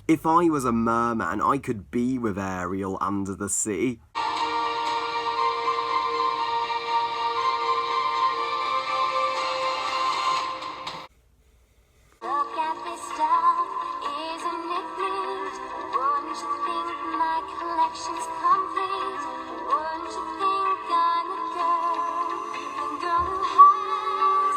If I was a merman, I could be with Ariel under the sea. Look at this stuff, isn't it neat? Wouldn't you think my collection's complete? Wouldn't you think I'm a girl who has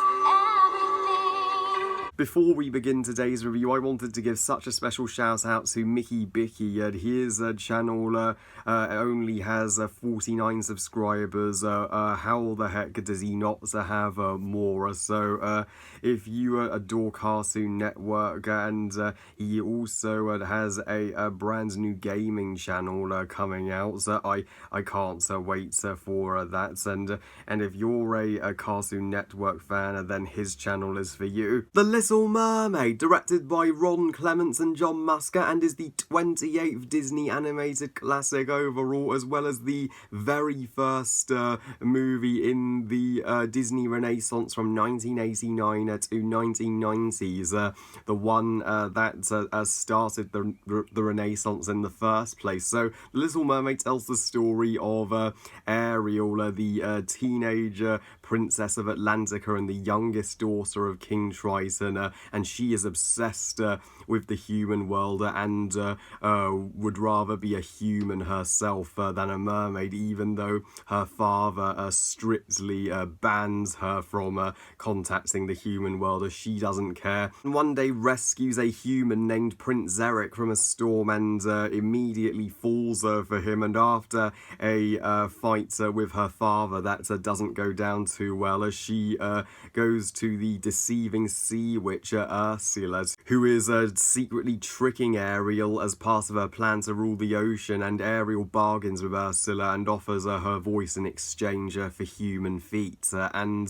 everything? Before we begin today's review, I wanted to give such a special shout out to Mickey Bicky. His channel only has 49 subscribers. How the heck does he not have more? So if you adore Cartoon Network, and he also has a brand new gaming channel coming out, so I can't wait for that. And if you're a Cartoon Network fan, then his channel is for you. The Little Mermaid, directed by Ron Clements and John Musker, and is the 28th Disney animated classic overall, as well as the very first movie in the Disney Renaissance from 1989 to 1990s, the one that started the Renaissance in the first place. So, The Little Mermaid tells the story of Ariel, the teenage princess of Atlantica and the youngest daughter of King Triton, and she is obsessed with the human world and would rather be a human herself than a mermaid, even though her father strictly bans her from contacting the human world, as she doesn't care. And one day rescues a human named Prince Eric from a storm and immediately falls for him, and after a fight with her father that doesn't go down too well, as she goes to the deceiving sea witch Ursula, who is secretly tricking Ariel as part of her plan to rule the ocean, and Ariel bargains with Ursula and offers her voice in exchange for human feet. And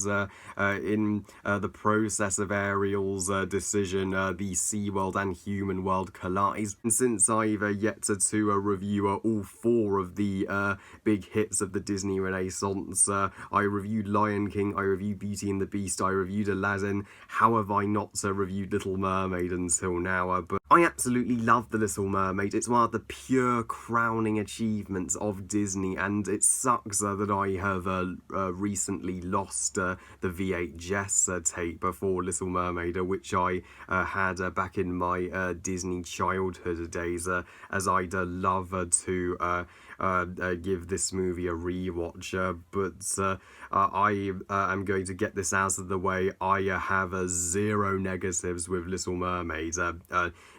in the process of Ariel's decision, the sea world and human world collide. And since I've yet to review all four of the big hits of the Disney Renaissance, I reviewed Lion King, I reviewed Beauty and the Beast, I reviewed Aladdin. How have I not reviewed Little Mermaid until now? But I absolutely love The Little Mermaid. It's one of the pure crowning achievements of Disney, and it sucks that I have recently lost the VHS tape for Little Mermaid, which I had back in my Disney childhood days, as I'd love to give this movie a rewatch, but I am going to get this out of the way. I have zero negatives with Little Mermaid,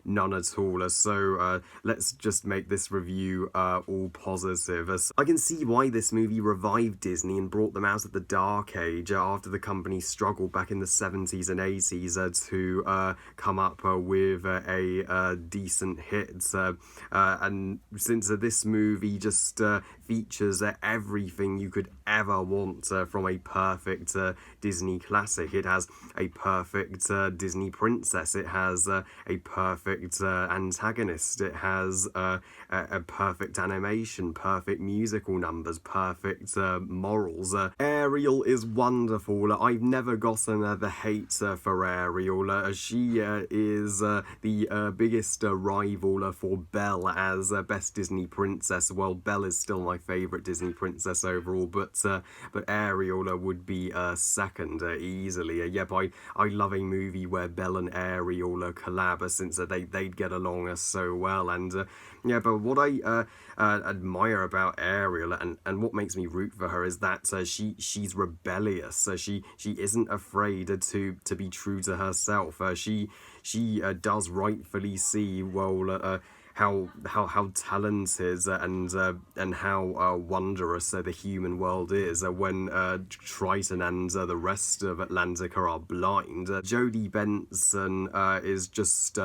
none at all. So let's just make this review all positive. I can see why this movie revived Disney and brought them out of the dark age after the company struggled back in the 70s and 80s to come up with a decent hit. And since this movie just features everything you could ever want from a perfect Disney classic. It has a perfect Disney princess. It has a perfect antagonist. It has a perfect animation, perfect musical numbers, perfect morals. Ariel is wonderful. I've never gotten the hate for Ariel. She is the biggest rival for Belle as best Disney princess. Well, Belle is still my favourite Disney princess overall, but Ariel would be second easily. Yep, I love a movie where Belle and Ariel collab, since they'd get along so well. And yeah, but what I admire about Ariel and what makes me root for her is that she's rebellious. She isn't afraid to be true to herself. She does rightfully see, well, how talented and how wondrous the human world is when Triton and the rest of Atlantica are blind. Jodie Benson is just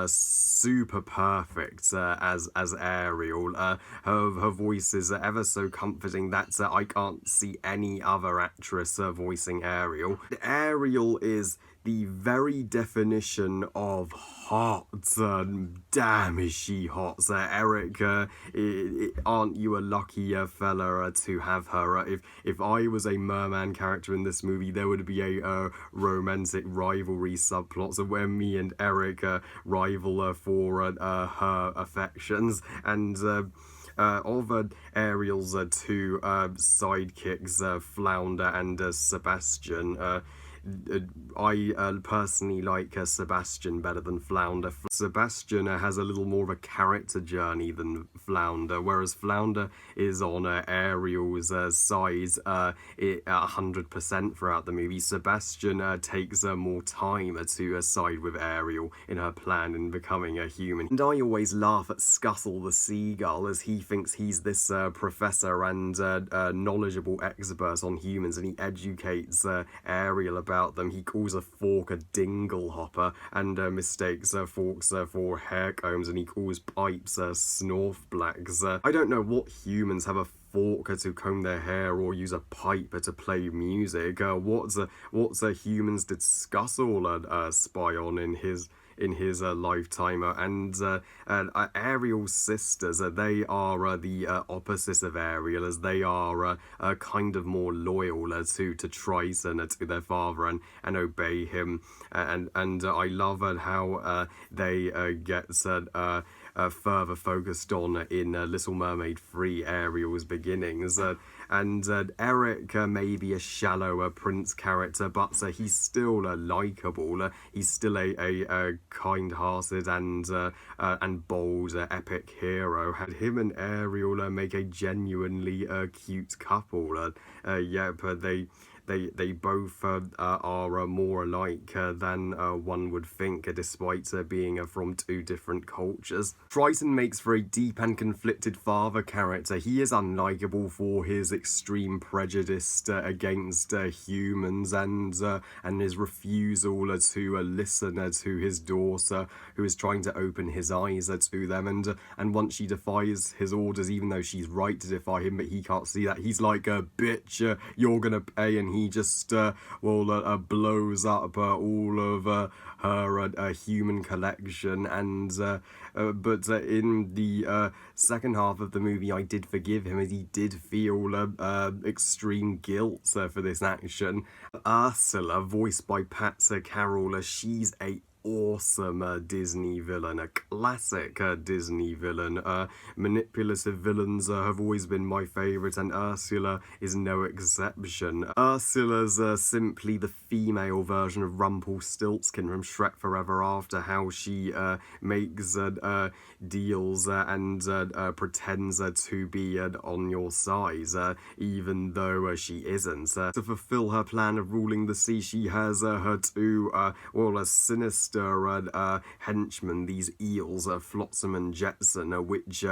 super perfect as Ariel. Her voice is ever so comforting that I can't see any other actress voicing Ariel. Ariel is the very definition of hot. Damn, is she hot? Eric, aren't you a lucky fella to have her? If I was a merman character in this movie, there would be a romantic rivalry subplot, so where me and Eric rival for her affections, and of Ariel's two sidekicks, Flounder and Sebastian. I personally like Sebastian better than Flounder. Sebastian has a little more of a character journey than Flounder, whereas Flounder is on Ariel's side 100% throughout the movie. Sebastian takes more time to side with Ariel in her plan in becoming a human. And I always laugh at Scuttle the seagull, as he thinks he's this professor and knowledgeable expert on humans, and he educates Ariel about them. He calls a fork a dinglehopper and mistakes forks for hair combs, and he calls pipes snorfblacks. I don't know what humans have a fork to comb their hair or use a pipe to play music. What's humans did Scuttle spy on in his lifetime? And Ariel's sisters, they are the opposite of Ariel, as they are kind of more loyal to Triton, to their father, and obey him. And I love how they get further focused on in Little Mermaid 3, Ariel's beginnings. And Eric may be a shallow prince character, but he's still likeable. He's still a kind-hearted and bold epic hero. Had him and Ariel make a genuinely cute couple. They both are more alike than one would think, despite being from two different cultures. Triton makes for a deep and conflicted father character. He is unlikable for his extreme prejudice against humans, and his refusal to listen to his daughter, who is trying to open his eyes to them. And once she defies his orders, even though she's right to defy him, but he can't see that, he's like, bitch, you're gonna pay. And he just blows up all of her human collection. And but in the second half of the movie, I did forgive him, as he did feel extreme guilt for this action. Ursula, voiced by Pat Carroll, she's a awesome Disney villain, a classic Disney villain. Manipulative villains have always been my favourite, and Ursula is no exception. Ursula's simply the female version of Rumpelstiltskin from Shrek Forever After, how she makes deals and pretends to be on your side, even though she isn't. To fulfill her plan of ruling the sea, she has her two, sinister henchmen, these eels, Flotsam and Jetsam, which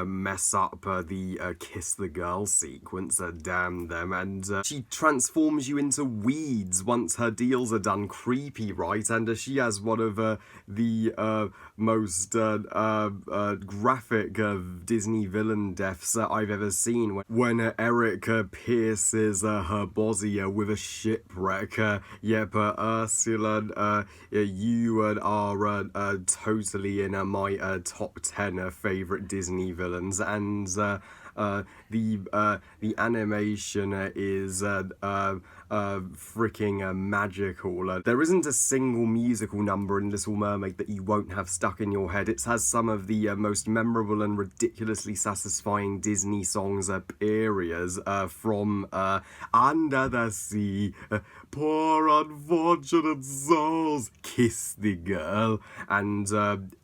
mess up the Kiss the Girl sequence, damn them. And she transforms you into weeds once her deals are done. Creepy, right? And she has one of the most graphic Disney villain deaths I've ever seen, when Eric pierces her body with a shipwreck. Ursula, you are totally in my top 10 favourite Disney villains, and the animation is freaking magical. There isn't a single musical number in Little Mermaid that you won't have stuck in your head. It has some of the most memorable and ridiculously satisfying Disney songs, periods, from Under the Sea, Poor Unfortunate Souls, Kiss the Girl, and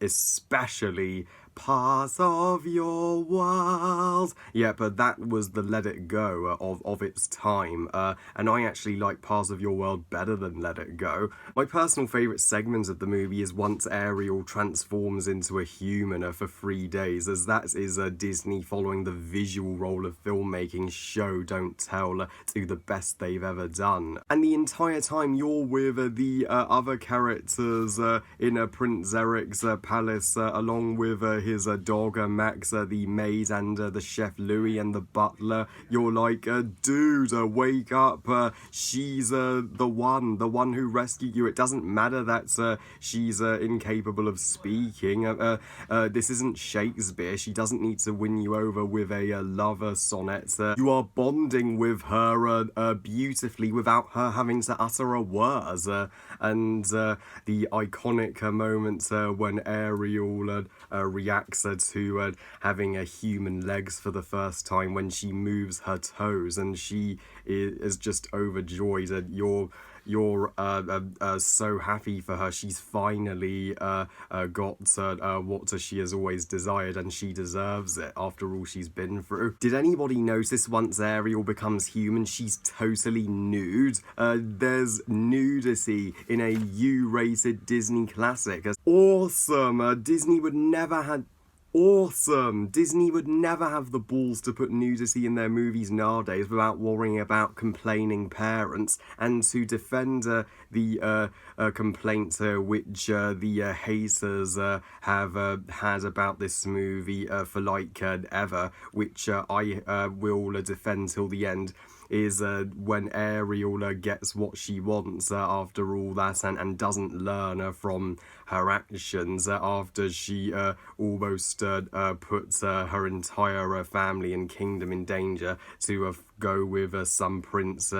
especially Part of Your World. But that was the Let It Go of its time, and I actually like Part of Your World better than Let It Go. My personal favourite segment of the movie is once Ariel transforms into a human for 3 days, as that is Disney following the visual role of filmmaking show don't tell to the best they've ever done. And the entire time you're with the other characters in Prince Eric's palace, along with his dog Max, the maid, and the chef Louis, and the butler, you're like, dude, wake up, she's the one who rescued you. It doesn't matter that she's incapable of speaking. This isn't Shakespeare. She doesn't need to win you over with a lover sonnet. You are bonding with her beautifully without her having to utter a word. And the iconic moment when Ariel reacts to having human legs for the first time when she moves her toes, and she is just overjoyed. You're so happy for her. She's finally got what she has always desired, and she deserves it after all she's been through. Did anybody notice once Ariel becomes human, she's totally nude? There's nudity in a U-rated Disney classic. Awesome! Disney would never have the balls to put nudity in their movies nowadays without worrying about complaining parents. And to defend the complaint which the haters have had about this movie for like ever, which I will defend till the end, is when Ariel gets what she wants after all that, and doesn't learn from her actions after she almost puts her entire family and kingdom in danger to go with some prince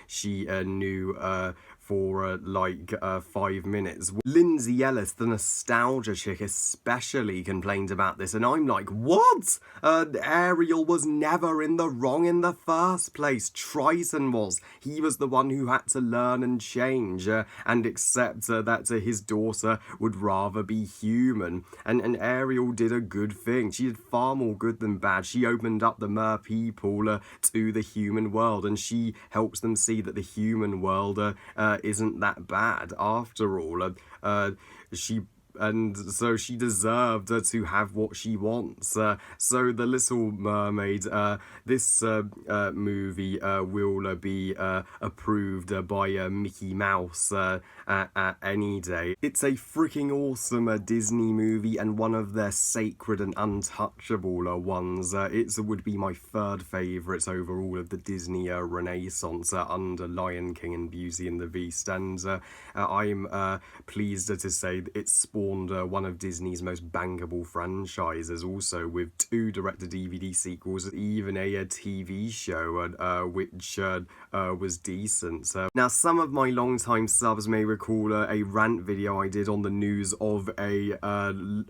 she knew for like 5 minutes. Lindsay Ellis, the nostalgia chick, especially complained about this, and I'm like, what? Ariel was never in the wrong in the first place. Triton was. He was the one who had to learn and change and accept that his daughter would rather be human. And Ariel did a good thing. She did far more good than bad. She opened up the mer people to the human world, and she helps them see that the human world isn't that bad after all. So she deserved to have what she wants. So The Little Mermaid, this movie will be approved by Mickey Mouse at any day. It's a freaking awesome Disney movie, and one of their sacred and untouchable ones. It would be my third favourite over all of the Disney Renaissance under Lion King and Beauty and the Beast, and I'm pleased to say that it spawned one of Disney's most bankable franchises, also with 2 direct-to-DVD sequels, even a TV show which was decent. Now, some of my long-time subs may recall a rant video I did on the news of a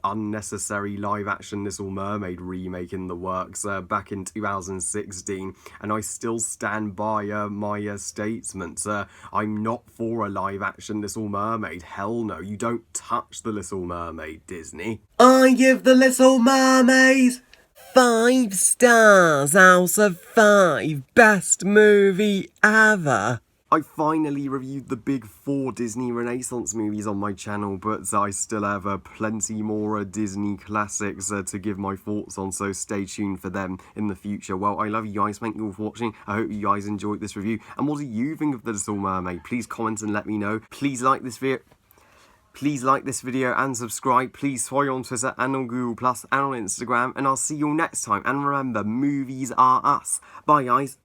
unnecessary live-action Little Mermaid remake in the works back in 2016, and I still stand by my statements. I'm not for a live-action Little Mermaid. Hell no, you don't touch the Little Mermaid, Disney. I give the Little Mermaid 5 stars out of 5. Best movie ever. I finally reviewed the big 4 Disney Renaissance movies on my channel, but I still have plenty more Disney classics to give my thoughts on, so stay tuned for them in the future. Well, I love you guys. Thank you all for watching. I hope you guys enjoyed this review. And what do you think of The Little Mermaid? Please comment and let me know. Please like this video. Please like this video and subscribe. Please follow on Twitter and on Google Plus and on Instagram. And I'll see you all next time. And remember, movies are us. Bye, guys.